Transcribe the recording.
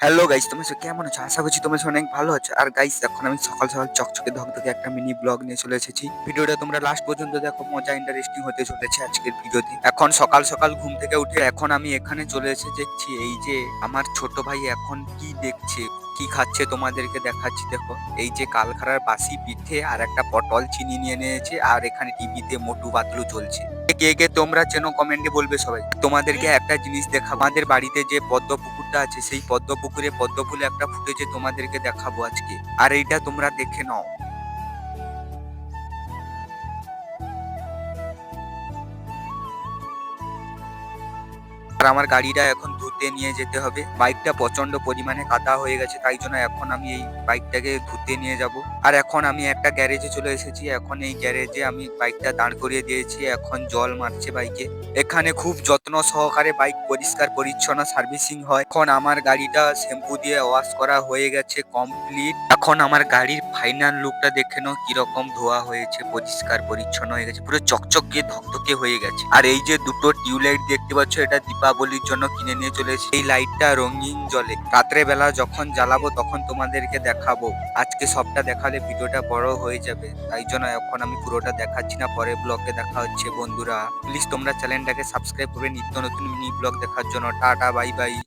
Hello guys, তোমরা সব কেমন আছো? আশা করছি তোমরা সব অনেক ভালো আছো। আর গাইস, এখন আমি সকাল সকাল চকচকে ধকধকে একটা মিনি ব্লগ নিয়ে চলে এসেছি। ভিডিওটা তোমরা লাস্ট পর্যন্ত দেখো, মজা ইন্টারেস্টিং হতে চলেছে আজকের ভিডিওতে। এখন সকাল সকাল ঘুম থেকে উঠে এখন আমি এখানে চলে এসে দেখছি এই যে আমার ছোট ভাই এখন কি দেখছে, কি খাচ্ছে তোমাদেরকে দেখাচ্ছি। দেখো, এই যে কালখাড়ার বাসি পিঠে আর একটা পটল চিনি নিয়ে নিয়েছে, আর এখানে টিভিতে মোটু পাতলু চলছে। কে কে তোমরা চেনো কমেন্টে বলবে সবাই। তোমাদেরকে একটা জিনিস দেখাবো, আমাদের বাড়িতে যে পদ্ম পুকুরটা আছে সেই পদ্ম পুকুরে পদ্ম ফুলে একটা ফুটেছে, তোমাদেরকে দেখাবো আজকে। আর এইটা তোমরা দেখে নাও। আর আমার গাড়িটা এখন ধুতে নিয়ে যেতে হবে। বাইকটা প্রচন্ড পরিমাণে কাদা হয়ে গেছে, তাই জন্য এখন আমি এই বাইকটাকে ধুতে নিয়ে যাব। আর এখন আমি একটা গ্যারেজে চলে এসেছি। এখন এই গ্যারেজে আমি বাইকটা দাঁড় করিয়ে দিয়েছি, এখন জল মারছে বাইকে। এখানে খুব যত্ন সহকারে বাইক পরিষ্কার পরিচ্ছন্ন সার্ভিসিং হয়। এখন আমার গাড়িটা শ্যাম্পু দিয়ে ওয়াশ করা হয়ে গেছে কমপ্লিট। এখন আমার গাড়ির ফাইনাল লুকটা দেখে নাও, কিরকম ধোয়া হয়েছে, পরিষ্কার পরিচ্ছন্ন হয়ে গেছে, পুরো চকচকে ধকধকে হয়ে গেছে। আর এই যে দুটো টিউবলাইট দেখতে পাচ্ছ, এটা দীপাবলির জন্য কিনে নিয়ে চলে এসেছি। এই লাইটটা রঙিন জ্বলে, রাত্রে বেলা যখন জ্বালাবো তখন তোমাদেরকে দেখাবো। আজকে সবটা দেখালে ভিডিওটা বড় হয়ে যাবে, তাই জন্য এখন আমি পুরোটা দেখাচ্ছি না, পরে ব্লগে দেখা হচ্ছে। বন্ধুরা প্লিজ তোমরা চ্যানেলটাকে সাবস্ক্রাইব করবে নিত্য নতুন মিনি ব্লগ দেখার জন্য। Tata, bye bye.